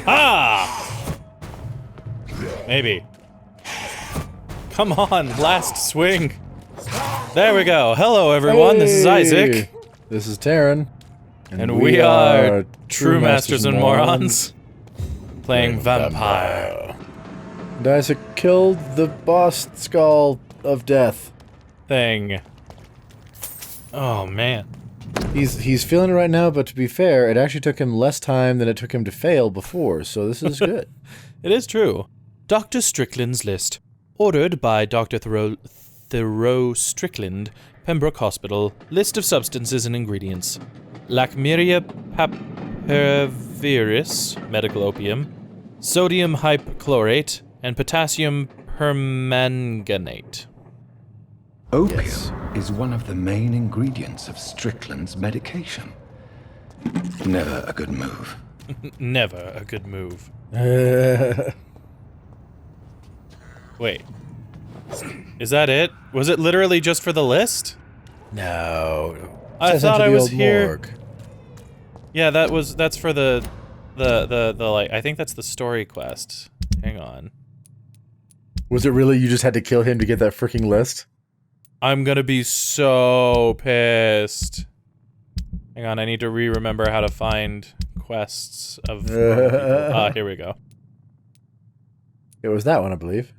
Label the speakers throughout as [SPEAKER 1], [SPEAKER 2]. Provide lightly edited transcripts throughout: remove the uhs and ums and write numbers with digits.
[SPEAKER 1] Ha! Maybe. Come on, last swing. There we go. Hello, everyone. This is Isaac.
[SPEAKER 2] This is Taryn.
[SPEAKER 1] And we are True Masters and Morons. Playing Vampyr.
[SPEAKER 2] And Isaac killed the boss skull of death.
[SPEAKER 1] Thing. Oh, man.
[SPEAKER 2] He's feeling it right now, but to be fair, it actually took him less time than it took him to fail before, so this is good.
[SPEAKER 1] It is true. Dr. Strickland's list. Ordered by Dr. Thoreau Strickland, Pembroke Hospital. List of substances and ingredients. Lachmeria papyrivirus, medical opium. Sodium hypochlorate, and potassium permanganate.
[SPEAKER 3] Opium is one of the main ingredients of Strickland's medication. Never a good move.
[SPEAKER 1] Never a good move. Wait. Is that it? Was it literally just for the list?
[SPEAKER 2] No.
[SPEAKER 1] I thought I was here. Morgue. Yeah, that's for the like, I think that's the story quest. Hang on.
[SPEAKER 2] Was it really you just had to kill him to get that freaking list?
[SPEAKER 1] I'm gonna be so pissed. Hang on, I need to remember how to find quests of people. Here we go.
[SPEAKER 2] It was that one, I believe.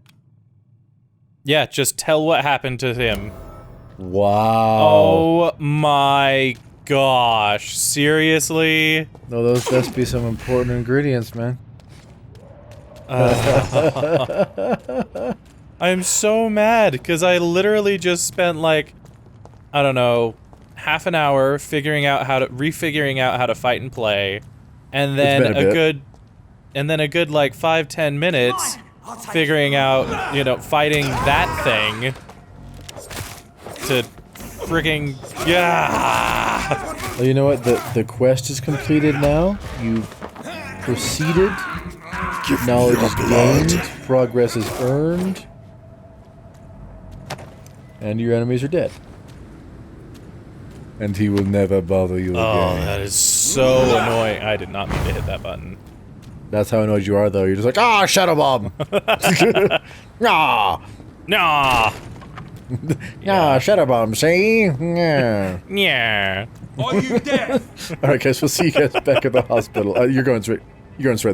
[SPEAKER 1] Yeah, just tell what happened to him.
[SPEAKER 2] Wow.
[SPEAKER 1] Oh my gosh. Seriously?
[SPEAKER 2] No, those must be some important ingredients, man.
[SPEAKER 1] I'm so mad because I literally just spent like, I don't know, half an hour refiguring out how to fight and play, and then a good like 5-10 minutes figuring out, you know, fighting that thing to frigging
[SPEAKER 2] Well, you know what? The quest is completed now. You've proceeded. Knowledge is gained. Progress is earned. And your enemies are dead. And he will never bother you again.
[SPEAKER 1] Oh, that is so annoying. I did not mean to hit that button.
[SPEAKER 2] That's how annoyed you are, though. You're just like, ah, Shadow Bomb! Nah!
[SPEAKER 1] Nah!
[SPEAKER 2] Yeah, Shadow Bomb, see? Yeah.
[SPEAKER 1] Yeah.
[SPEAKER 4] Are you deaf?
[SPEAKER 2] Alright, guys, we'll see you guys back at the hospital. You're going straight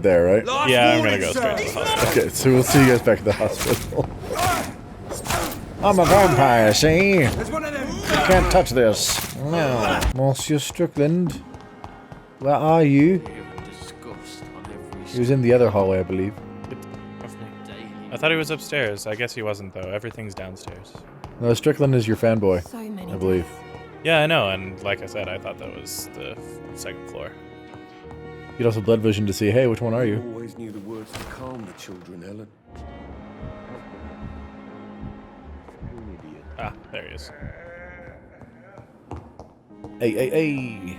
[SPEAKER 2] there, right?
[SPEAKER 1] Yeah, I'm gonna go straight to the hospital.
[SPEAKER 2] Okay, so we'll see you guys back at the hospital. I'm a vampire, see? You can't touch this. No. Monsieur Strickland, where are you? He was in the other hallway, I believe.
[SPEAKER 1] I thought he was upstairs. I guess he wasn't, though. Everything's downstairs.
[SPEAKER 2] No, Strickland is your fanboy, I believe.
[SPEAKER 1] Yeah, I know, and like I said, I thought that was the second floor.
[SPEAKER 2] You'd also blood vision to see, hey, which one are you?
[SPEAKER 4] Always knew the words to calm the children, Ellen.
[SPEAKER 1] Ah, there he is.
[SPEAKER 2] Hey.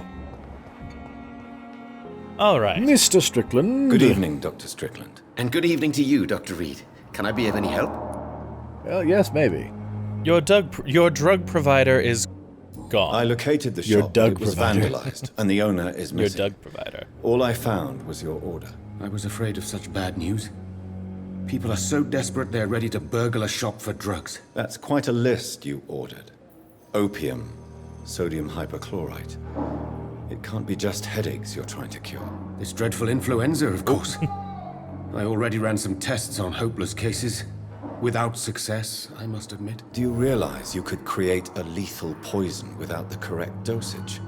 [SPEAKER 1] All right.
[SPEAKER 2] Mr. Strickland.
[SPEAKER 3] Good evening, Dr. Strickland. And good evening to you, Dr. Reed. Can I be of any help?
[SPEAKER 2] Well, yes, maybe.
[SPEAKER 1] Your drug provider is gone.
[SPEAKER 3] I located the
[SPEAKER 2] Your
[SPEAKER 3] shop.
[SPEAKER 2] Doug
[SPEAKER 3] It was
[SPEAKER 2] provider.
[SPEAKER 3] vandalized, and the owner is
[SPEAKER 1] Your
[SPEAKER 3] missing.
[SPEAKER 1] drug provider.
[SPEAKER 3] All I found was your order.
[SPEAKER 4] I was afraid of such bad news. People are so desperate they're ready to burgle a shop for drugs.
[SPEAKER 3] That's quite a list you ordered. Opium, sodium hypochlorite. It can't be just headaches you're trying to cure.
[SPEAKER 4] This dreadful influenza, of course. I already ran some tests on hopeless cases. Without success, I must admit.
[SPEAKER 3] Do you realize you could create a lethal poison without the correct dosage?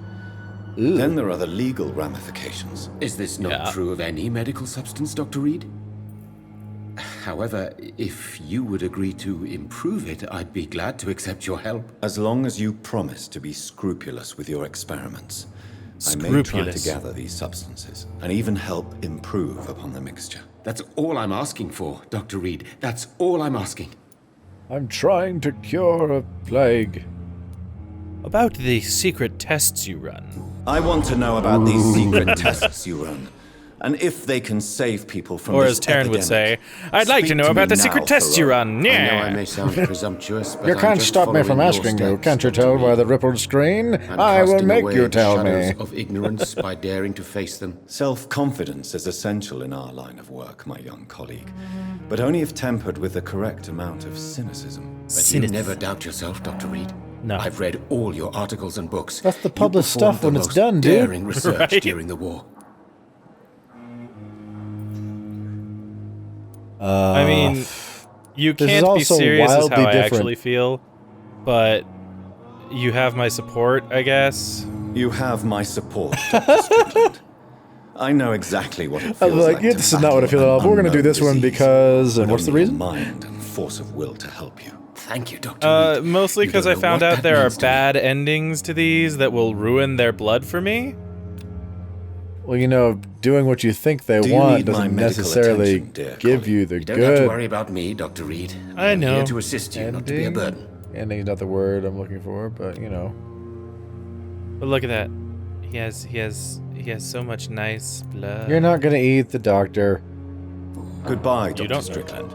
[SPEAKER 2] Ooh.
[SPEAKER 3] Then there are the legal ramifications.
[SPEAKER 4] Is this not true of any medical substance, Dr. Reed? However, if you would agree to improve it, I'd be glad to accept your help.
[SPEAKER 3] As long as you promise to be scrupulous with your experiments, I may try to gather these substances and even help improve upon the mixture.
[SPEAKER 4] That's all I'm asking for, Dr. Reed. That's all I'm asking.
[SPEAKER 2] I'm trying to cure a plague.
[SPEAKER 1] About the secret tests you run.
[SPEAKER 3] I want to know about these secret tests you run. And if they can save people from
[SPEAKER 1] Or
[SPEAKER 3] this
[SPEAKER 1] as Taryn would say,
[SPEAKER 3] epidemic,
[SPEAKER 1] I'd like to
[SPEAKER 3] speak
[SPEAKER 1] know about
[SPEAKER 3] me
[SPEAKER 1] the secret
[SPEAKER 3] now,
[SPEAKER 1] tests you
[SPEAKER 3] Thoreau.
[SPEAKER 1] run.
[SPEAKER 4] I
[SPEAKER 1] Yeah.
[SPEAKER 4] know I may sound presumptuous, but
[SPEAKER 2] You
[SPEAKER 4] I'm
[SPEAKER 2] can't
[SPEAKER 4] just
[SPEAKER 2] stop me from
[SPEAKER 4] following your
[SPEAKER 2] asking you.
[SPEAKER 4] steps,
[SPEAKER 2] Can't you
[SPEAKER 4] Dr.
[SPEAKER 2] tell by
[SPEAKER 4] Reed.
[SPEAKER 2] the rippled screen?
[SPEAKER 4] I'm
[SPEAKER 2] I will
[SPEAKER 4] casting
[SPEAKER 2] make
[SPEAKER 4] away
[SPEAKER 2] you
[SPEAKER 4] the
[SPEAKER 2] tell
[SPEAKER 4] shadows
[SPEAKER 2] me.
[SPEAKER 4] of ignorance by daring to face them.
[SPEAKER 3] Self-confidence is essential in our line of work, my young colleague. But only if tempered with the correct amount of cynicism.
[SPEAKER 4] But you never doubt yourself, Dr. Reed.
[SPEAKER 1] No.
[SPEAKER 4] I've read all your articles and books.
[SPEAKER 2] That's the
[SPEAKER 4] You
[SPEAKER 2] published
[SPEAKER 4] performed
[SPEAKER 2] stuff when
[SPEAKER 4] the
[SPEAKER 2] it's
[SPEAKER 4] most
[SPEAKER 2] done, dude.
[SPEAKER 4] daring research
[SPEAKER 1] Right?
[SPEAKER 4] during the war.
[SPEAKER 1] I mean, you
[SPEAKER 2] This is
[SPEAKER 1] can't be
[SPEAKER 2] also
[SPEAKER 1] serious as
[SPEAKER 2] wildly
[SPEAKER 1] how I
[SPEAKER 2] different.
[SPEAKER 1] actually feel, but you have my support, I guess.
[SPEAKER 3] You have my support, Dr. Strickland. I know exactly what it
[SPEAKER 2] I
[SPEAKER 3] feels
[SPEAKER 2] was
[SPEAKER 3] like
[SPEAKER 2] like, yeah,
[SPEAKER 3] to
[SPEAKER 2] this is not what I feel
[SPEAKER 3] battle
[SPEAKER 2] at all.
[SPEAKER 3] an
[SPEAKER 2] But we're gonna do
[SPEAKER 3] unknown
[SPEAKER 2] this one
[SPEAKER 3] disease
[SPEAKER 2] because, and
[SPEAKER 3] with
[SPEAKER 2] what's the
[SPEAKER 3] only your
[SPEAKER 2] reason?
[SPEAKER 3] mind and force of will to help you.
[SPEAKER 4] Thank you, Dr. Reed.
[SPEAKER 1] Mostly
[SPEAKER 4] You
[SPEAKER 1] because
[SPEAKER 4] don't
[SPEAKER 1] I
[SPEAKER 4] know
[SPEAKER 1] found
[SPEAKER 4] what
[SPEAKER 1] out
[SPEAKER 4] that
[SPEAKER 1] there are
[SPEAKER 4] means to me.
[SPEAKER 1] bad endings to these that will ruin their blood for me.
[SPEAKER 2] Well, you know, doing what you think they
[SPEAKER 3] Do you
[SPEAKER 2] want
[SPEAKER 3] need my
[SPEAKER 2] doesn't
[SPEAKER 3] medical
[SPEAKER 2] necessarily
[SPEAKER 3] attention, dear
[SPEAKER 2] give
[SPEAKER 3] colleague?
[SPEAKER 2] you the
[SPEAKER 4] You don't have to
[SPEAKER 2] good
[SPEAKER 4] worry about me, Dr. Reed.
[SPEAKER 1] I
[SPEAKER 4] I'm
[SPEAKER 1] know.
[SPEAKER 4] here to assist you, not to be a
[SPEAKER 2] ending.
[SPEAKER 4] burden.
[SPEAKER 2] Ending's not the word I'm looking for, but you know.
[SPEAKER 1] But look at that. He has so much nice blood.
[SPEAKER 2] You're not gonna eat the doctor.
[SPEAKER 3] Goodbye,
[SPEAKER 1] You
[SPEAKER 3] Dr.
[SPEAKER 1] don't know
[SPEAKER 3] Strickland.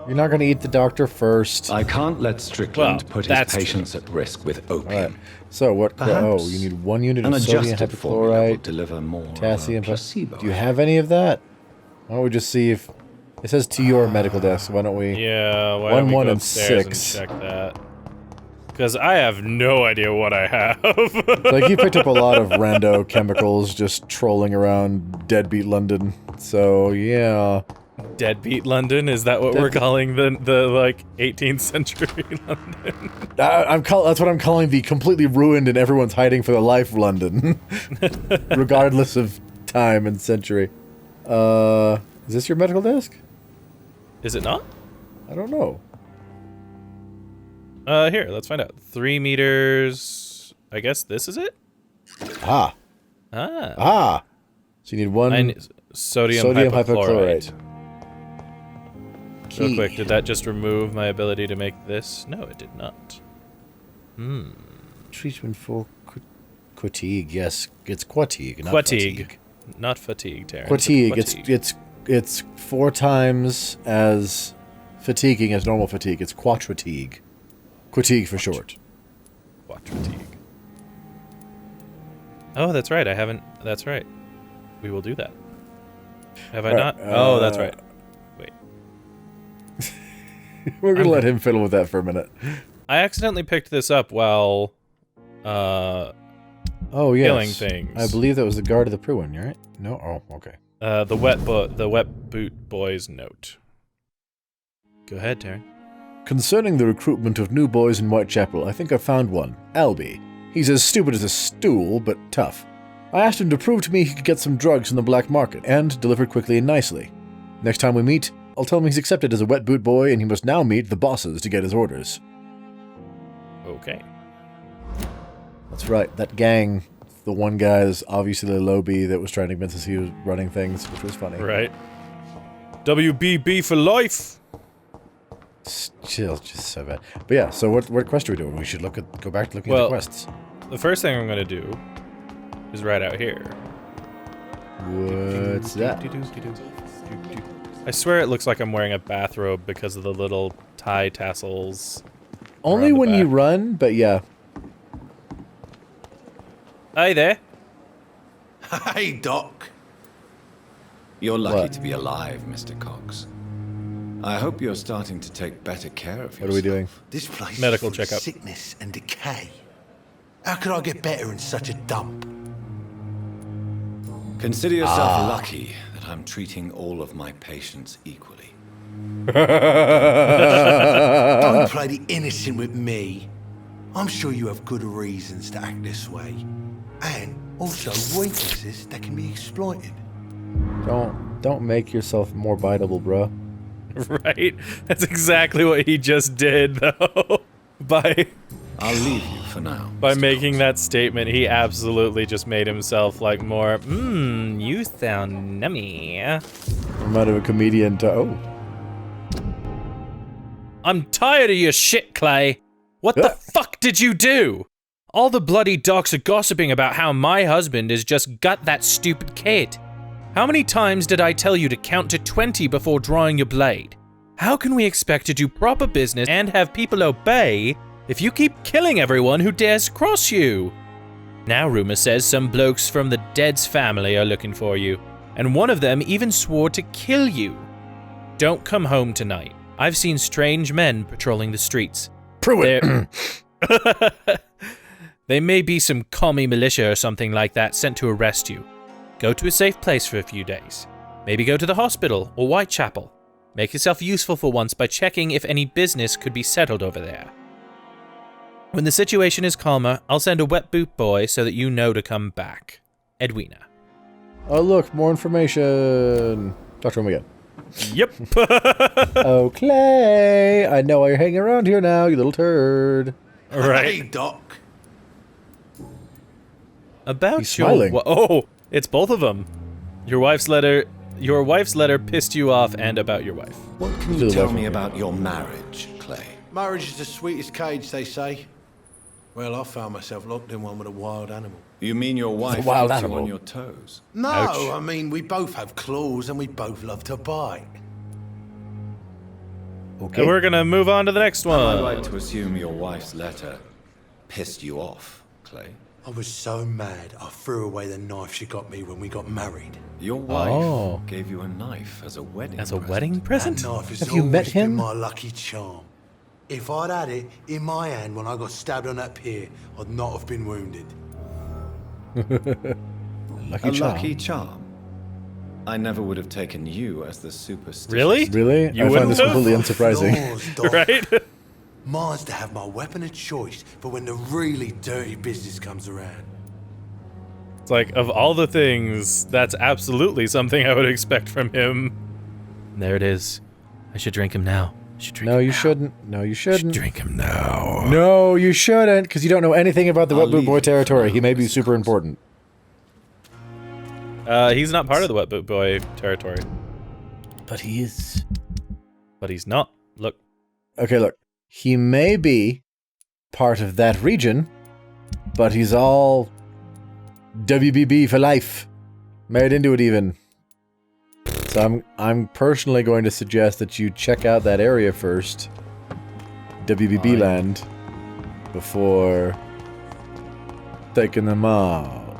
[SPEAKER 2] You're not gonna eat the doctor first.
[SPEAKER 5] I can't let Strickland
[SPEAKER 1] Well,
[SPEAKER 5] put his
[SPEAKER 1] that's
[SPEAKER 5] patients at risk with opium.
[SPEAKER 2] Alright. So what? Oh,
[SPEAKER 3] Perhaps
[SPEAKER 2] you need 1 unit
[SPEAKER 3] An
[SPEAKER 2] of sodium
[SPEAKER 3] adjusted formula will
[SPEAKER 2] hypochlorite,
[SPEAKER 3] deliver more
[SPEAKER 2] potassium.
[SPEAKER 3] of a placebo.
[SPEAKER 2] Do you have any of that? Why don't we just see if it says to your medical desk? Why don't we?
[SPEAKER 1] Yeah, why
[SPEAKER 2] 1,
[SPEAKER 1] don't we
[SPEAKER 2] 1,
[SPEAKER 1] go
[SPEAKER 2] and
[SPEAKER 1] upstairs
[SPEAKER 2] 6.
[SPEAKER 1] and check that? Because I have no idea what I have.
[SPEAKER 2] Like you picked up a lot of rando chemicals just trolling around deadbeat London. So yeah.
[SPEAKER 1] Deadbeat London? Is that what we're calling the like 18th century London?
[SPEAKER 2] That's what I'm calling the completely ruined and everyone's hiding for their life London, regardless of time and century. Is this your medical desk?
[SPEAKER 1] Is it not?
[SPEAKER 2] I don't know.
[SPEAKER 1] Here, let's find out. 3 meters. I guess this is it?
[SPEAKER 2] Ah. So you need 1
[SPEAKER 1] sodium hypochlorite. Real quick, did that just remove my ability to make this? No, it did not.
[SPEAKER 2] Treatment for fatigue. Yes, it's quatigue, not
[SPEAKER 1] Quatigue.
[SPEAKER 2] fatigue.
[SPEAKER 1] Not fatigue, Taryn.
[SPEAKER 2] Quatigue. It's 4 times as fatiguing as normal fatigue. It's quatratigue. Quatigue for short.
[SPEAKER 1] Quatratigue. Oh, that's right. I haven't. That's right. We will do that. Have I not? Oh, that's right. Wait.
[SPEAKER 2] We're gonna let him fiddle with that for a minute.
[SPEAKER 1] I accidentally picked this up while
[SPEAKER 2] Oh yes.
[SPEAKER 1] killing things.
[SPEAKER 2] I believe that was the guard of the Pruin, right? No? Oh, okay.
[SPEAKER 1] The wet boot boy's note. Go ahead, Taryn.
[SPEAKER 2] Concerning the recruitment of new boys in Whitechapel, I think I found one. Albie. He's as stupid as a stool, but tough. I asked him to prove to me he could get some drugs from the black market, and deliver quickly and nicely. Next time we meet, I'll tell him he's accepted as a wet boot boy and he must now meet the bosses to get his orders.
[SPEAKER 1] Okay.
[SPEAKER 2] That's right, that gang, the one guy is obviously the lowbie that was trying to convince us he was running things, which was funny.
[SPEAKER 1] Right. WBB for life.
[SPEAKER 2] Chill, just so bad. But yeah, so what quest are we doing? We should go back to looking at the quests.
[SPEAKER 1] The first thing I'm gonna do is right out here.
[SPEAKER 2] What's that?
[SPEAKER 1] I swear it looks like I'm wearing a bathrobe because of the little tie tassels.
[SPEAKER 2] Only
[SPEAKER 1] around the
[SPEAKER 2] when you
[SPEAKER 1] back.
[SPEAKER 2] run, but yeah.
[SPEAKER 1] Hi there.
[SPEAKER 6] Hey, Doc.
[SPEAKER 3] You're lucky
[SPEAKER 2] What?
[SPEAKER 3] to be alive, Mr. Cox. I hope you're starting to take better care of yourself.
[SPEAKER 2] What are we doing?
[SPEAKER 6] This place
[SPEAKER 1] Medical
[SPEAKER 6] is full of
[SPEAKER 1] checkup.
[SPEAKER 6] sickness and decay. How could I get better in such a dump?
[SPEAKER 3] Consider yourself lucky that I'm treating all of my patients equally.
[SPEAKER 6] Don't play the innocent with me. I'm sure you have good reasons to act this way. And also weaknesses that can be exploited.
[SPEAKER 2] Don't make yourself more biteable, bro.
[SPEAKER 1] Right? That's exactly what he just did, though.
[SPEAKER 3] I'll leave you for now.
[SPEAKER 1] By
[SPEAKER 3] Mr.
[SPEAKER 1] making
[SPEAKER 3] Cox.
[SPEAKER 1] that statement, he absolutely just made himself like more, you sound nummy.
[SPEAKER 2] I'm out of a comedian to
[SPEAKER 1] I'm tired of your shit, Clay. What the fuck did you do? All the bloody docs are gossiping about how my husband has just got that stupid kid. How many times did I tell you to count to 20 before drawing your blade? How can we expect to do proper business and have people obey if you keep killing everyone who dares cross you? Now rumor says some blokes from the dead's family are looking for you, and one of them even swore to kill you. Don't come home tonight. I've seen strange men patrolling the streets.
[SPEAKER 2] Prove it!
[SPEAKER 1] They may be some commie militia or something like that sent to arrest you. Go to a safe place for a few days. Maybe go to the hospital or Whitechapel. Make yourself useful for once by checking if any business could be settled over there. When the situation is calmer, I'll send a wet boot boy so that you know to come back. Edwina.
[SPEAKER 2] Oh look, more information. Talk to him again.
[SPEAKER 1] Yep.
[SPEAKER 2] Oh, Clay! I know why you're hanging around here now, you little turd.
[SPEAKER 1] Right.
[SPEAKER 6] Hey, Doc.
[SPEAKER 1] About
[SPEAKER 2] He's smiling.
[SPEAKER 1] Oh, it's both of them. Your wife's letter pissed you off, and about your wife.
[SPEAKER 3] What can you tell me about your marriage, Clay?
[SPEAKER 6] Marriage is the sweetest cage, they say. Well, I found myself locked in one with a wild animal.
[SPEAKER 3] You mean your wife
[SPEAKER 2] wild
[SPEAKER 3] keeps you
[SPEAKER 2] animal.
[SPEAKER 3] on your toes?
[SPEAKER 6] No,
[SPEAKER 1] Ouch.
[SPEAKER 6] I mean, we both have claws and we both love to bite.
[SPEAKER 2] Okay.
[SPEAKER 1] And we're gonna move on to the next
[SPEAKER 3] Am I
[SPEAKER 1] one.
[SPEAKER 3] right to assume your wife's letter pissed you off, Clay?
[SPEAKER 6] I was so mad, I threw away the knife she got me when we got married.
[SPEAKER 3] Your wife
[SPEAKER 2] Oh.
[SPEAKER 3] gave you a knife as a wedding
[SPEAKER 1] As a
[SPEAKER 3] present.
[SPEAKER 1] wedding
[SPEAKER 6] That
[SPEAKER 1] present?
[SPEAKER 6] knife has
[SPEAKER 2] Have you
[SPEAKER 6] always
[SPEAKER 2] met him?
[SPEAKER 6] been my lucky charm. If I'd had it in my hand when I got stabbed on that pier, I'd not have been wounded.
[SPEAKER 2] Lucky
[SPEAKER 3] A
[SPEAKER 2] charm.
[SPEAKER 3] lucky charm. I never would have taken you as the superstitious.
[SPEAKER 1] Really?
[SPEAKER 2] Really?
[SPEAKER 1] You
[SPEAKER 2] I
[SPEAKER 1] wouldn't
[SPEAKER 2] find this
[SPEAKER 1] have?
[SPEAKER 2] completely unsurprising.
[SPEAKER 6] Laws, Doc.
[SPEAKER 1] Right?
[SPEAKER 6] Mine's to have my weapon of choice for when the really dirty business comes around.
[SPEAKER 1] It's like, of all the things, that's absolutely something I would expect from him. There it is. I should drink him now. I should drink
[SPEAKER 2] No,
[SPEAKER 1] him
[SPEAKER 2] you
[SPEAKER 1] now.
[SPEAKER 2] shouldn't. No, you
[SPEAKER 1] I should
[SPEAKER 2] shouldn't.
[SPEAKER 1] drink him now.
[SPEAKER 2] No, you shouldn't, because you don't know anything about the
[SPEAKER 3] I'll
[SPEAKER 2] Wet Boot
[SPEAKER 3] leave
[SPEAKER 2] Boy
[SPEAKER 3] it for
[SPEAKER 2] territory.
[SPEAKER 3] now,
[SPEAKER 2] He may be
[SPEAKER 3] Mr.
[SPEAKER 2] super
[SPEAKER 3] Thompson.
[SPEAKER 2] important.
[SPEAKER 1] He's not part of the Wet Boot Boy territory.
[SPEAKER 2] But he is.
[SPEAKER 1] But he's not. Look.
[SPEAKER 2] Okay, look. He may be part of that region, but he's all WBB for life. Married into it even. So I'm personally going to suggest that you check out that area first. WBB
[SPEAKER 1] Fine.
[SPEAKER 2] land. Before taking them out.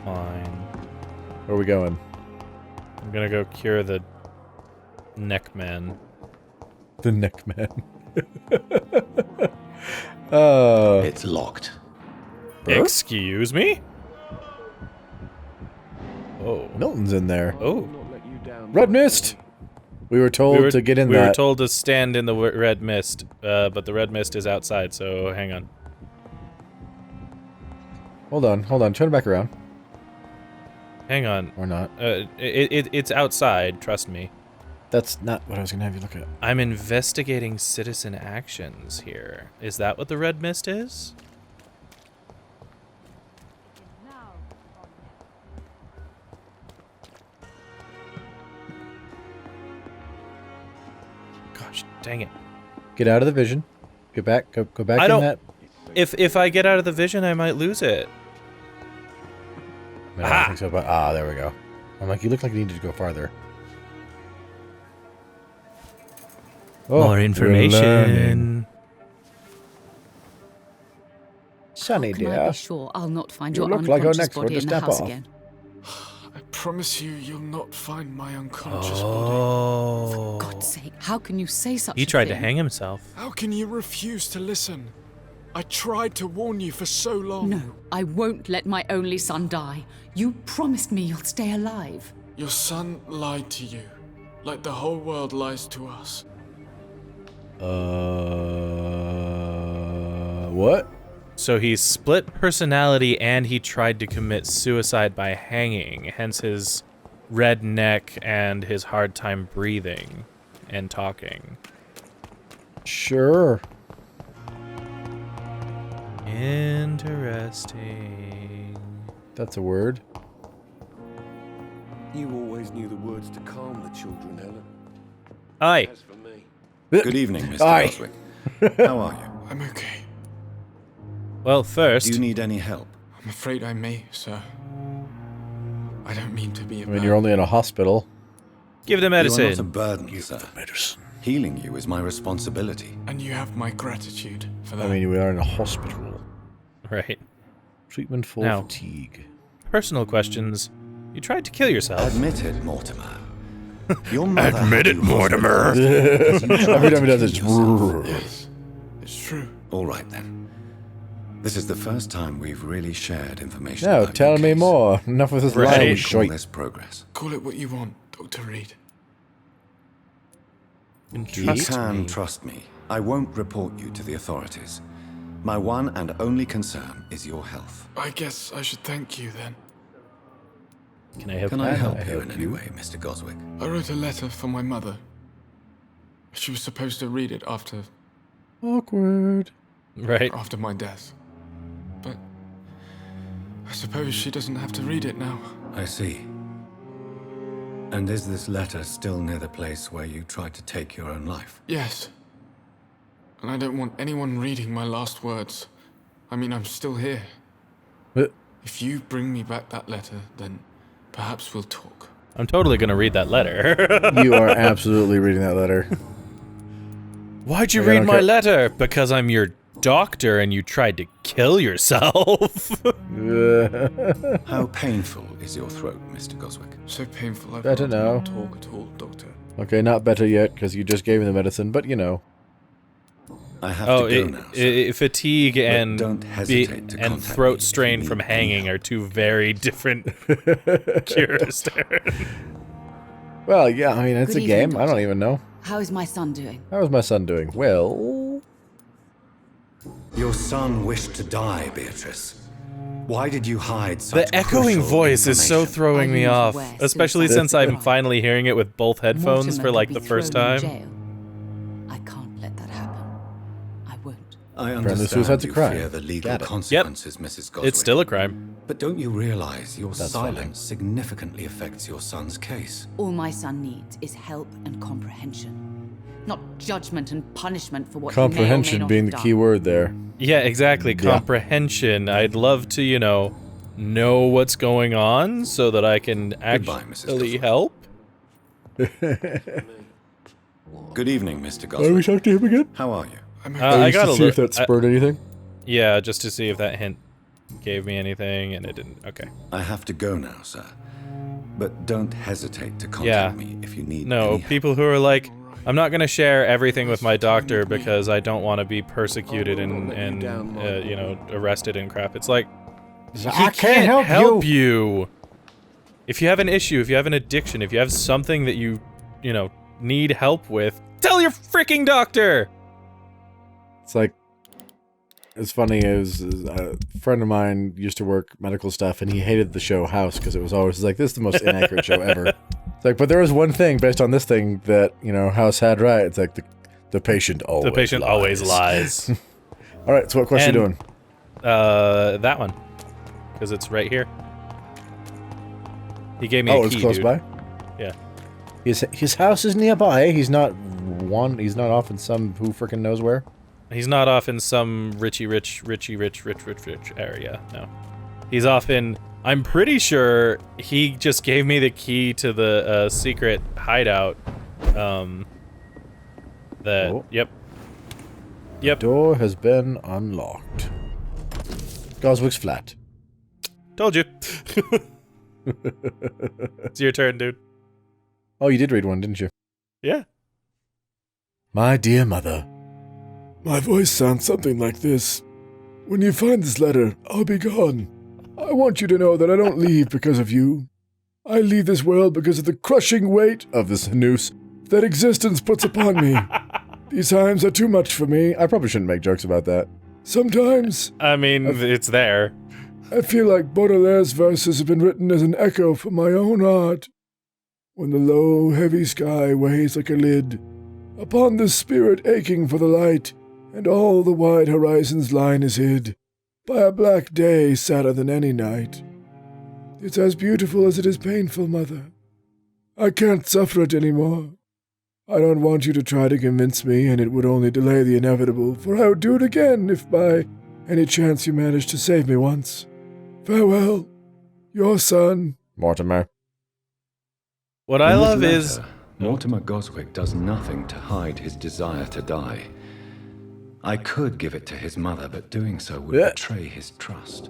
[SPEAKER 1] Fine.
[SPEAKER 2] Where are we going?
[SPEAKER 1] I'm gonna go cure the neck man.
[SPEAKER 2] The neck man. Oh.
[SPEAKER 3] It's locked.
[SPEAKER 1] Excuse me? Oh.
[SPEAKER 2] Milton's in there.
[SPEAKER 1] Oh.
[SPEAKER 2] Red mist! We were told to get in
[SPEAKER 1] we
[SPEAKER 2] that.
[SPEAKER 1] were told to stand in the red mist, but the red mist is outside, so hang on.
[SPEAKER 2] Hold on. Turn it back around.
[SPEAKER 1] Hang on.
[SPEAKER 2] Or not.
[SPEAKER 1] It's outside, trust me.
[SPEAKER 2] That's not what I was going to have you look at.
[SPEAKER 1] I'm investigating citizen actions here. Is that what the red mist is? Gosh, dang it.
[SPEAKER 2] Get out of the vision. Go back. Go back
[SPEAKER 1] I
[SPEAKER 2] in
[SPEAKER 1] don't-
[SPEAKER 2] that.
[SPEAKER 1] If I get out of the vision, I might lose it.
[SPEAKER 2] I don't think so, but there we go. I'm like, you look like you needed to go farther. Oh,
[SPEAKER 1] More
[SPEAKER 2] we're learning.
[SPEAKER 1] information.
[SPEAKER 2] Sunny,
[SPEAKER 7] How can I
[SPEAKER 2] dear.
[SPEAKER 7] be sure I'll not find
[SPEAKER 2] You
[SPEAKER 7] your
[SPEAKER 2] look like your
[SPEAKER 7] unconscious
[SPEAKER 2] neck's going
[SPEAKER 7] body
[SPEAKER 2] to
[SPEAKER 7] in the
[SPEAKER 2] snap
[SPEAKER 7] house
[SPEAKER 2] off.
[SPEAKER 7] again?
[SPEAKER 8] I promise you'll not find my unconscious body.
[SPEAKER 1] Oh.
[SPEAKER 7] God's sake, how can you say such
[SPEAKER 1] He
[SPEAKER 7] a
[SPEAKER 1] tried to
[SPEAKER 7] thing?
[SPEAKER 1] hang himself.
[SPEAKER 8] How can you refuse to listen? I tried to warn you for so long.
[SPEAKER 7] No, I won't let my only son die. You promised me you'll stay alive.
[SPEAKER 8] Your son lied to you, like the whole world lies to us.
[SPEAKER 2] What?
[SPEAKER 1] So he split personality and he tried to commit suicide by hanging, hence his red neck and his hard time breathing and talking.
[SPEAKER 2] Sure.
[SPEAKER 1] Interesting.
[SPEAKER 2] That's a word.
[SPEAKER 9] You always knew the words to calm the children, Helen.
[SPEAKER 1] Aye.
[SPEAKER 9] As for me,
[SPEAKER 3] Good evening, Mr.
[SPEAKER 2] Aye.
[SPEAKER 3] Boswick. How are you?
[SPEAKER 8] I'm okay.
[SPEAKER 1] Well, first,
[SPEAKER 3] Do you need any help?
[SPEAKER 8] I'm afraid I may, sir. I I don't mean to be a
[SPEAKER 2] I mean, you're only in a hospital.
[SPEAKER 1] Give the
[SPEAKER 3] You are not a
[SPEAKER 1] medicine.
[SPEAKER 3] burden, sir. Healing you is my responsibility.
[SPEAKER 8] And you have my gratitude for that.
[SPEAKER 2] I mean, we are in a hospital.
[SPEAKER 1] Right.
[SPEAKER 2] Treatment for
[SPEAKER 1] Now.
[SPEAKER 2] fatigue.
[SPEAKER 1] Personal questions. You tried to kill yourself.
[SPEAKER 3] Admit it, Mortimer. Your mother
[SPEAKER 1] Admit it, Mortimer.
[SPEAKER 2] Every time he does it,
[SPEAKER 8] Yes, it's true.
[SPEAKER 3] All right, then. This is the first time we've really shared information
[SPEAKER 2] no,
[SPEAKER 3] about
[SPEAKER 2] tell
[SPEAKER 3] your
[SPEAKER 2] me
[SPEAKER 3] case.
[SPEAKER 2] more. Enough with this
[SPEAKER 1] Right.
[SPEAKER 2] lying
[SPEAKER 3] Call
[SPEAKER 2] shite.
[SPEAKER 3] this progress.
[SPEAKER 8] Call it what you want, Dr. Reed.
[SPEAKER 3] You
[SPEAKER 1] Trust
[SPEAKER 3] can
[SPEAKER 1] me.
[SPEAKER 3] trust me. I won't report you to the authorities. My one and only concern is your health.
[SPEAKER 8] I guess I should thank you then.
[SPEAKER 1] Can I help
[SPEAKER 3] Can
[SPEAKER 1] you?
[SPEAKER 3] I help you
[SPEAKER 2] help
[SPEAKER 3] in any way, Mr. Goswick?
[SPEAKER 8] I wrote a letter for my mother. She was supposed to read it after
[SPEAKER 2] Awkward.
[SPEAKER 1] Right.
[SPEAKER 8] my death. But I suppose she doesn't have to read it now.
[SPEAKER 3] I see. And is this letter still near the place where you tried to take your own life?
[SPEAKER 8] Yes. And I don't want anyone reading my last words. I mean, I'm still here.
[SPEAKER 2] But
[SPEAKER 8] If you bring me back that letter, then perhaps we'll talk.
[SPEAKER 1] I'm totally gonna read that letter.
[SPEAKER 2] you are absolutely reading that letter.
[SPEAKER 1] Why'd you
[SPEAKER 2] Like, I
[SPEAKER 1] read
[SPEAKER 2] don't
[SPEAKER 1] my
[SPEAKER 2] care.
[SPEAKER 1] letter? Because I'm your doctor and you tried to kill yourself.
[SPEAKER 3] How painful is your throat, Mr. Goswick?
[SPEAKER 8] So painful I've
[SPEAKER 2] Better
[SPEAKER 8] rather
[SPEAKER 2] now.
[SPEAKER 8] not talk at all, Doctor.
[SPEAKER 2] Okay, not better yet, because you just gave me the medicine, but you know.
[SPEAKER 3] I have
[SPEAKER 1] Oh,
[SPEAKER 3] to go now, sir.
[SPEAKER 1] fatigue and
[SPEAKER 3] don't hesitate to
[SPEAKER 1] and
[SPEAKER 3] contact me
[SPEAKER 1] throat
[SPEAKER 3] if you
[SPEAKER 1] strain
[SPEAKER 3] need
[SPEAKER 1] from
[SPEAKER 3] any
[SPEAKER 1] hanging
[SPEAKER 3] help.
[SPEAKER 1] are two very different cures.
[SPEAKER 2] Well, yeah, I mean, it's
[SPEAKER 7] Good
[SPEAKER 2] a
[SPEAKER 7] evening,
[SPEAKER 2] game. I don't
[SPEAKER 7] Doctor.
[SPEAKER 2] even know.
[SPEAKER 7] How is my son doing?
[SPEAKER 2] How is my son doing? Well,
[SPEAKER 3] Your son wished to die, Beatrice. Why did you hide such
[SPEAKER 1] The echoing
[SPEAKER 3] crucial
[SPEAKER 1] voice is so
[SPEAKER 3] information?
[SPEAKER 1] throwing
[SPEAKER 7] Are
[SPEAKER 1] me
[SPEAKER 7] you not
[SPEAKER 1] off,
[SPEAKER 7] aware
[SPEAKER 1] especially
[SPEAKER 7] suicide
[SPEAKER 1] since
[SPEAKER 7] is a
[SPEAKER 1] I'm
[SPEAKER 7] crime?
[SPEAKER 1] finally hearing it with both headphones
[SPEAKER 7] Mortimer
[SPEAKER 1] for like
[SPEAKER 7] could
[SPEAKER 1] the
[SPEAKER 7] be
[SPEAKER 1] first
[SPEAKER 7] thrown in
[SPEAKER 1] time.
[SPEAKER 7] jail. I can't let that happen. I won't.
[SPEAKER 3] I
[SPEAKER 2] Apparently
[SPEAKER 3] understand
[SPEAKER 2] suicide's a
[SPEAKER 3] you
[SPEAKER 2] crime.
[SPEAKER 3] fear the legal
[SPEAKER 2] Got it.
[SPEAKER 3] consequences, Mrs. Goswick.
[SPEAKER 1] It's still a crime.
[SPEAKER 3] But don't you realize your
[SPEAKER 2] That's
[SPEAKER 3] silence
[SPEAKER 2] fine.
[SPEAKER 3] significantly affects your son's case?
[SPEAKER 7] All my son needs is help and comprehension. Not judgment and punishment for what
[SPEAKER 2] comprehension
[SPEAKER 7] he may or may not
[SPEAKER 2] being the
[SPEAKER 7] have
[SPEAKER 2] key
[SPEAKER 7] done.
[SPEAKER 2] word there.
[SPEAKER 1] Yeah, exactly.
[SPEAKER 2] Yeah.
[SPEAKER 1] Comprehension. I'd love to, you know what's going on so that I can
[SPEAKER 3] Goodbye, Mrs.
[SPEAKER 1] actually
[SPEAKER 3] Goswick.
[SPEAKER 1] help.
[SPEAKER 3] Good evening, Mr.
[SPEAKER 2] Why don't we
[SPEAKER 3] Goswick.
[SPEAKER 2] talk to him again?
[SPEAKER 3] How are you?
[SPEAKER 8] I'm
[SPEAKER 1] I
[SPEAKER 2] Just
[SPEAKER 1] got
[SPEAKER 2] to
[SPEAKER 1] a
[SPEAKER 2] see if
[SPEAKER 1] look.
[SPEAKER 2] that spurred anything.
[SPEAKER 1] Yeah, just to see if that hint gave me anything, and it didn't. Okay.
[SPEAKER 3] I have to go now, sir. But don't hesitate to contact
[SPEAKER 1] Yeah.
[SPEAKER 3] me if you need
[SPEAKER 1] No,
[SPEAKER 3] any help.
[SPEAKER 1] people who are like, I'm not gonna share everything with my doctor because I don't want to be persecuted and arrested and crap. It's like, he
[SPEAKER 2] I can't help
[SPEAKER 1] you. If you have an issue, if you have an addiction, if you have something that you need help with, tell your freaking doctor.
[SPEAKER 2] It's like, it's funny, is a friend of mine used to work medical stuff, and he hated the show House because it was always like, this is the most inaccurate show ever. It's like, but there was one thing based on this thing that, House had right. It's like, the patient always
[SPEAKER 1] The patient always lies.
[SPEAKER 2] Alright, so what quest you doing?
[SPEAKER 1] That one. Because it's right here. He gave me a
[SPEAKER 2] Oh,
[SPEAKER 1] key,
[SPEAKER 2] it's close
[SPEAKER 1] dude.
[SPEAKER 2] by?
[SPEAKER 1] Yeah.
[SPEAKER 2] His house is nearby. He's not off in some who frickin' knows where.
[SPEAKER 1] He's not off in some rich area, no. He's off in, I'm pretty sure he just gave me the key to the secret hideout. Yep.
[SPEAKER 2] Door has been unlocked. Goswick's flat.
[SPEAKER 1] Told you. It's your turn, dude.
[SPEAKER 2] Oh, you did read one, didn't you?
[SPEAKER 1] Yeah.
[SPEAKER 2] My dear mother.
[SPEAKER 10] My voice sounds something like this. When you find this letter, I'll be gone. I want you to know that I don't leave because of you. I leave this world because of the crushing weight
[SPEAKER 2] Of this noose.
[SPEAKER 10] that existence puts upon me. These times are too much for me.
[SPEAKER 2] I probably shouldn't make jokes about that.
[SPEAKER 10] Sometimes
[SPEAKER 1] I mean, it's there.
[SPEAKER 10] I feel like Baudelaire's verses have been written as an echo from my own heart. When the low, heavy sky weighs like a lid upon the spirit aching for the light, and all the wide horizon's line is hid by a black day sadder than any night. It's as beautiful as it is painful, Mother. I can't suffer it any more. I don't want you to try to convince me, and it would only delay the inevitable, for I would do it again if by any chance you managed to save me once. Farewell, your son,
[SPEAKER 2] Mortimer.
[SPEAKER 1] What I love is...
[SPEAKER 5] Mortimer Goswick does nothing to hide his desire to die. I could give it to his mother, but doing so would betray his trust.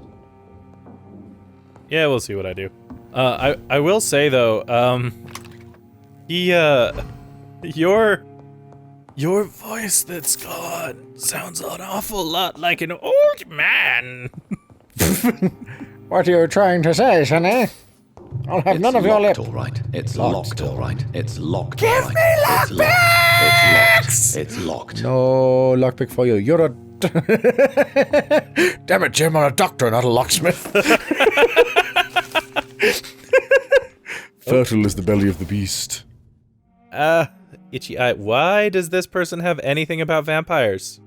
[SPEAKER 1] Yeah, we'll see what I do. I will say, though, your voice that's gone sounds an awful lot like an old man.
[SPEAKER 2] What are you trying to say, Sonny? I'll have none of your lip.
[SPEAKER 5] All right. It's locked, all right. It's locked.
[SPEAKER 2] Give
[SPEAKER 5] all right.
[SPEAKER 2] me lockpicks!
[SPEAKER 5] It's locked.
[SPEAKER 2] No lockpick for you. You're a... Damn it, Jim, I'm a doctor, not a locksmith. Fertile is the belly of the beast.
[SPEAKER 1] Itchy eye. Why does this person have anything about vampires?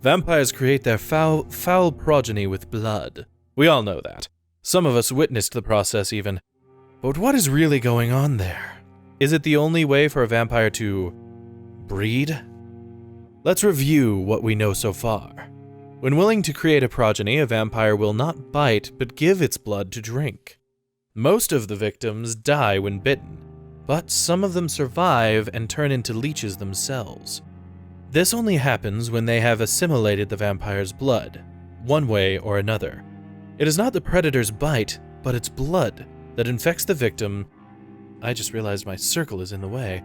[SPEAKER 1] Vampires create their foul progeny with blood. We all know that. Some of us witnessed the process even. But what is really going on there? Is it the only way for a vampire to breed? Let's review what we know so far. When willing to create a progeny, a vampire will not bite, but give its blood to drink. Most of the victims die when bitten, but some of them survive and turn into leeches themselves. This only happens when they have assimilated the vampire's blood, one way or another. It is not the predator's bite, but its blood that infects the victim. I just realized my circle is in the way.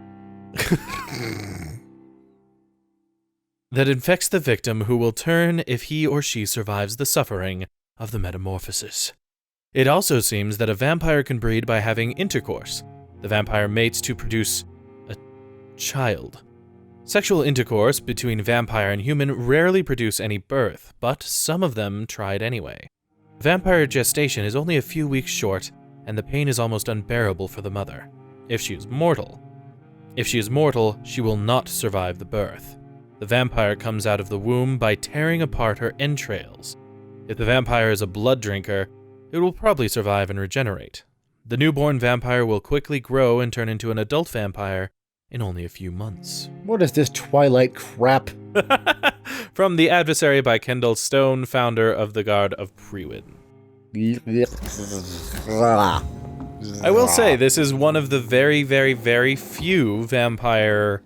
[SPEAKER 1] That infects the victim, who will turn if he or she survives the suffering of the metamorphosis. It also seems that a vampire can breed by having intercourse. The vampire mates to produce a child. Sexual intercourse between vampire and human rarely produce any birth, but some of them tried anyway. Vampire gestation is only a few weeks short, and the pain is almost unbearable for the mother, if she is mortal. If she is mortal, she will not survive the birth. The vampire comes out of the womb by tearing apart her entrails. If the vampire is a blood drinker, it will probably survive and regenerate. The newborn vampire will quickly grow and turn into an adult vampire in only a few months.
[SPEAKER 2] What is this Twilight crap?
[SPEAKER 1] From The Adversary by Kendall Stone, founder of the Guard of Prewin. I will say, this is one of the very, very, very few vampire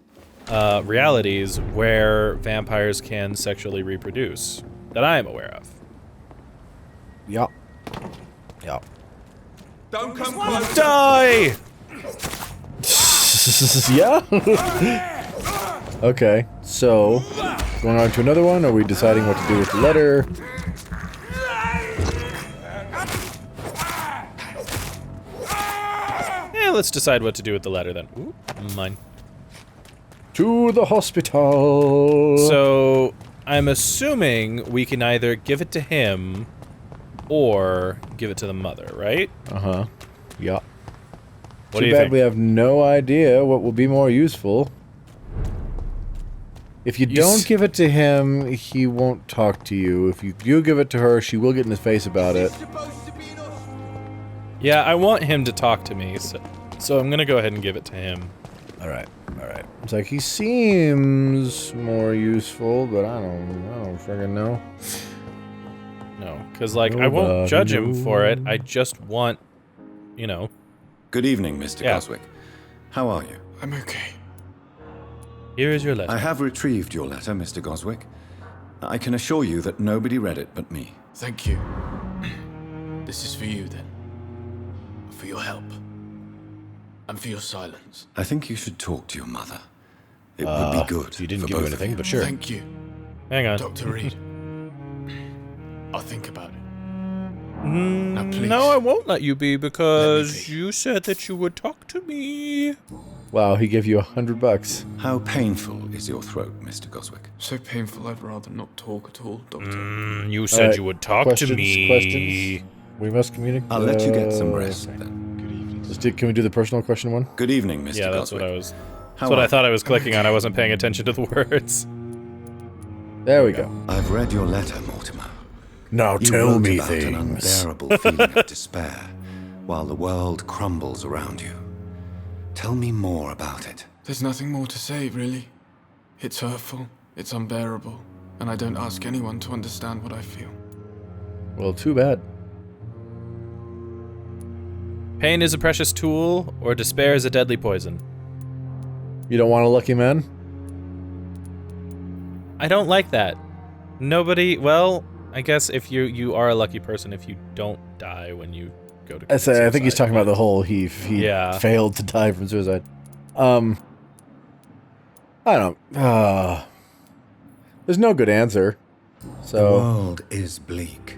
[SPEAKER 1] realities where vampires can sexually reproduce that I am aware of.
[SPEAKER 2] Yup. Yup.
[SPEAKER 6] Don't come close.
[SPEAKER 1] Die!
[SPEAKER 2] Yeah? Okay, so, going on to another one? Are we deciding what to do with the letter?
[SPEAKER 1] Yeah, let's decide what to do with the letter then. Ooh, mine.
[SPEAKER 2] To the hospital.
[SPEAKER 1] So, I'm assuming we can either give it to him or give it to the mother, right?
[SPEAKER 2] Uh-huh. Yeah.
[SPEAKER 1] What do
[SPEAKER 2] Too
[SPEAKER 1] you
[SPEAKER 2] bad
[SPEAKER 1] think?
[SPEAKER 2] we have no idea what will be more useful. If you don't give it to him, he won't talk to you. If you do give it to her, she will get in his face about it.
[SPEAKER 1] Yeah, I want him to talk to me, so I'm gonna go ahead and give it to him.
[SPEAKER 2] Alright, alright. It's like, he seems more useful, but I don't friggin' know.
[SPEAKER 1] No, because, like, I won't judge him for it. I just want, you know.
[SPEAKER 3] Good evening, Mr. Goswick. How are you?
[SPEAKER 8] I'm okay.
[SPEAKER 1] Here is your letter.
[SPEAKER 3] I have retrieved your letter, Mr. Goswick. I can assure you that nobody read it but me.
[SPEAKER 8] Thank you. This is for you, then. For your help. And for your silence.
[SPEAKER 3] I think you should talk to your mother. It would be good.
[SPEAKER 2] You didn't
[SPEAKER 3] for
[SPEAKER 2] give
[SPEAKER 3] both
[SPEAKER 2] anything,
[SPEAKER 3] of you.
[SPEAKER 2] but sure.
[SPEAKER 8] Thank you.
[SPEAKER 1] Hang on.
[SPEAKER 8] Dr. Reed. I'll think about it. Now, please.
[SPEAKER 1] No, I won't let you be because you said that you would talk to me.
[SPEAKER 2] Wow, he gave you $100.
[SPEAKER 3] How painful is your throat, Mr. Goswick?
[SPEAKER 8] So painful, I'd rather not talk at all, Doctor.
[SPEAKER 1] You said you would talk to me.
[SPEAKER 2] Questions? We must communicate.
[SPEAKER 3] I'll let you get some rest then.
[SPEAKER 2] Can we do the personal question one?
[SPEAKER 3] Good evening, Mr.
[SPEAKER 1] Yeah, that's
[SPEAKER 3] Goswick.
[SPEAKER 1] what I was. That's what I thought I was clicking on. I wasn't paying attention to the words.
[SPEAKER 2] There we go.
[SPEAKER 3] I've read your letter, Mortimer.
[SPEAKER 2] Now
[SPEAKER 3] You
[SPEAKER 2] tell
[SPEAKER 3] wrote
[SPEAKER 2] me
[SPEAKER 3] about an
[SPEAKER 2] things.
[SPEAKER 3] unbearable feeling of despair while the world crumbles around you. Tell me more about it.
[SPEAKER 8] There's nothing more to say, really. It's hurtful, it's unbearable, and I don't ask anyone to understand what I feel.
[SPEAKER 2] Well, too bad.
[SPEAKER 1] Pain is a precious tool, or despair is a deadly poison.
[SPEAKER 2] You don't want a lucky man?
[SPEAKER 1] I don't like that. Nobody, well, I guess if you are a lucky person if you don't die when you go to commit suicide.
[SPEAKER 2] I think he's talking about the whole he failed to die from suicide. I don't there's no good answer. So
[SPEAKER 3] the world is bleak,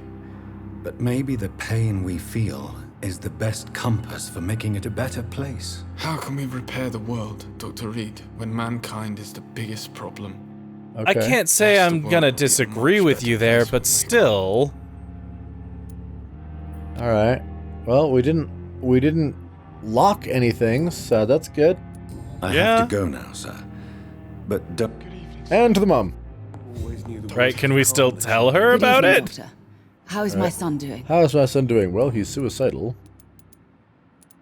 [SPEAKER 3] but maybe the pain we feel is the best compass for making it a better place.
[SPEAKER 8] How can we repair the world, Dr. Reed, when mankind is the biggest problem?
[SPEAKER 2] okay.
[SPEAKER 1] I can't say I'm gonna disagree with you there, but still.
[SPEAKER 2] All right. Well, we didn't lock anything, so that's good.
[SPEAKER 3] I have to go now, sir. But
[SPEAKER 2] and to the mum.
[SPEAKER 1] Right, can we still tell her about it?
[SPEAKER 7] Doctor. How is my son doing?
[SPEAKER 2] How is my son doing? Well, he's suicidal.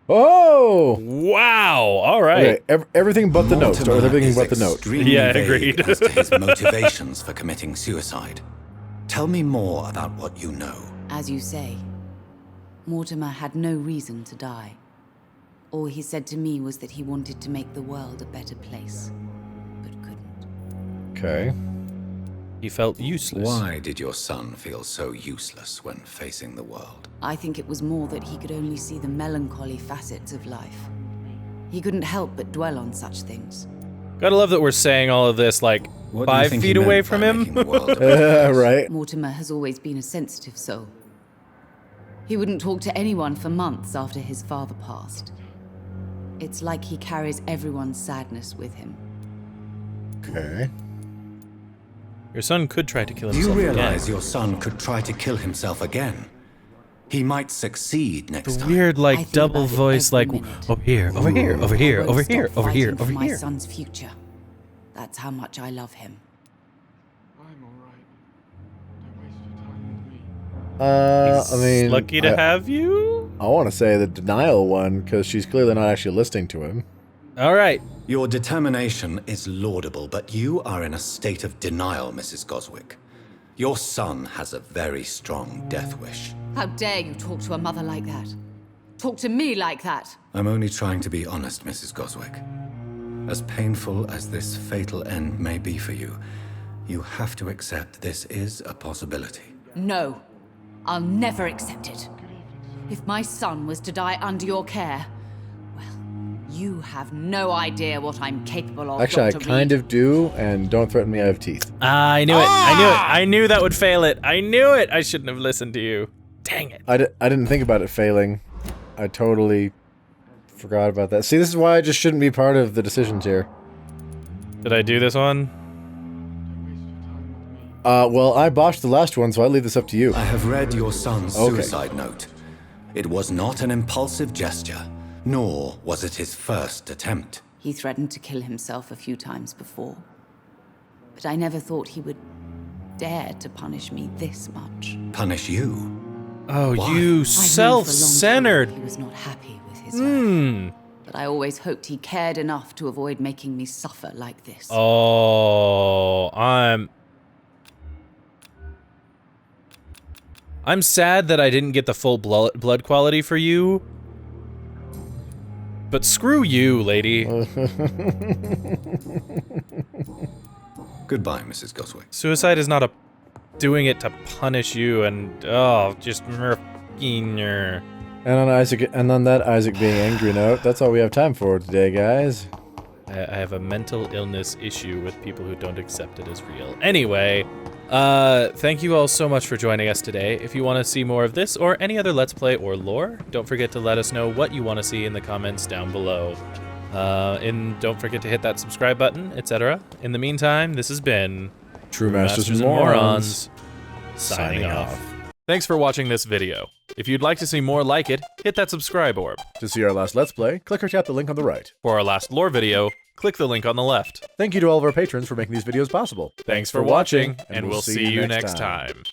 [SPEAKER 2] Oh!
[SPEAKER 1] Wow! All right.
[SPEAKER 2] Okay, everything but the note.
[SPEAKER 3] Mortimer
[SPEAKER 2] Everything
[SPEAKER 3] is
[SPEAKER 2] but the note.
[SPEAKER 3] extremely
[SPEAKER 1] Yeah,
[SPEAKER 3] vague
[SPEAKER 1] agreed.
[SPEAKER 3] as to his motivations for committing suicide. Tell me more about what you know.
[SPEAKER 7] As you say, Mortimer had no reason to die. All he said to me was that he wanted to make the world a better place, but couldn't.
[SPEAKER 2] Okay.
[SPEAKER 1] He felt useless.
[SPEAKER 3] Why did your son feel so useless when facing the world?
[SPEAKER 7] I think it was more that he could only see the melancholy facets of life. He couldn't help but dwell on such things.
[SPEAKER 1] Gotta love that we're saying all of this, like,
[SPEAKER 3] What do you
[SPEAKER 1] 5
[SPEAKER 3] think he
[SPEAKER 1] feet
[SPEAKER 3] meant
[SPEAKER 1] away
[SPEAKER 3] by
[SPEAKER 1] from him.
[SPEAKER 3] making the world a better place?
[SPEAKER 2] Right.
[SPEAKER 7] Mortimer has always been a sensitive soul. He wouldn't talk to anyone for months after his father passed. It's like he carries everyone's sadness with him.
[SPEAKER 2] Okay.
[SPEAKER 1] Your son could try to kill
[SPEAKER 3] Do
[SPEAKER 1] himself
[SPEAKER 3] you realize
[SPEAKER 1] again.
[SPEAKER 3] your son could try to kill himself again? He might succeed next
[SPEAKER 1] The
[SPEAKER 3] time.
[SPEAKER 1] weird,
[SPEAKER 7] I
[SPEAKER 1] like,
[SPEAKER 7] think
[SPEAKER 1] double
[SPEAKER 7] about it
[SPEAKER 1] voice,
[SPEAKER 7] every
[SPEAKER 1] like,
[SPEAKER 7] minute.
[SPEAKER 1] over here, over here, over here,
[SPEAKER 7] I
[SPEAKER 1] over
[SPEAKER 7] won't
[SPEAKER 1] here,
[SPEAKER 7] stop
[SPEAKER 1] over here,
[SPEAKER 7] fighting
[SPEAKER 1] over
[SPEAKER 7] for my
[SPEAKER 1] here.
[SPEAKER 7] son's future. That's how much I love him.
[SPEAKER 8] I'm alright. Don't waste your time with me.
[SPEAKER 2] I mean,
[SPEAKER 1] Lucky to have you?
[SPEAKER 2] I want to say the denial one because she's clearly not actually listening to him.
[SPEAKER 1] All right.
[SPEAKER 3] Your determination is laudable, but you are in a state of denial, Mrs. Goswick. Your son has a very strong death wish.
[SPEAKER 7] How dare you talk to a mother like that? Talk to me like that?
[SPEAKER 3] I'm only trying to be honest, Mrs. Goswick. As painful as this fatal end may be for you, you have to accept this is a possibility.
[SPEAKER 7] No, I'll never accept it. If my son was to die under your care, well, you have no idea what I'm capable of.
[SPEAKER 2] Actually,
[SPEAKER 7] Dr.
[SPEAKER 2] I kind
[SPEAKER 7] Reed.
[SPEAKER 2] of do, and don't threaten me, I have teeth.
[SPEAKER 1] I knew it. I knew it. I knew that would fail it. I knew it. I shouldn't have listened to you. Dang it.
[SPEAKER 2] I didn't think about it failing. I totally forgot about that. See, this is why I just shouldn't be part of the decisions here.
[SPEAKER 1] Did I do this one?
[SPEAKER 2] Well, I botched the last one, so I leave this up to you.
[SPEAKER 3] I have read your son's
[SPEAKER 2] Okay.
[SPEAKER 3] suicide note. It was not an impulsive gesture, nor was it his first attempt.
[SPEAKER 7] He threatened to kill himself a few times before. But I never thought he would dare to punish me this much.
[SPEAKER 3] Punish you?
[SPEAKER 1] Oh,
[SPEAKER 3] Why?
[SPEAKER 1] you
[SPEAKER 7] I've known for a long
[SPEAKER 1] self-centered.
[SPEAKER 7] time He was not happy with his life. But I always hoped he cared enough to avoid making me suffer like this.
[SPEAKER 1] Oh, I'm sad that I didn't get the full blood quality for you. But screw you, lady.
[SPEAKER 3] Goodbye, Mrs. Goswick.
[SPEAKER 1] Suicide is not doing it to punish you and just
[SPEAKER 2] And on that Isaac being angry note, that's all we have time for today, guys.
[SPEAKER 1] I have a mental illness issue with people who don't accept it as real. Anyway, thank you all so much for joining us today. If you want to see more of this or any other Let's Play or lore, don't forget to let us know what you want to see in the comments down below. And don't forget to hit that subscribe button, etc. In the meantime, this has been
[SPEAKER 2] True Masters and Morons,
[SPEAKER 1] signing off. Thanks for watching this video. If you'd like to see more like it, hit that subscribe orb.
[SPEAKER 2] To see our last Let's Play, click or tap the link on the right.
[SPEAKER 1] For our last lore video, click the link on the left.
[SPEAKER 2] Thank you to all of our patrons for making these videos possible.
[SPEAKER 1] Thanks for watching, and we'll see you next time.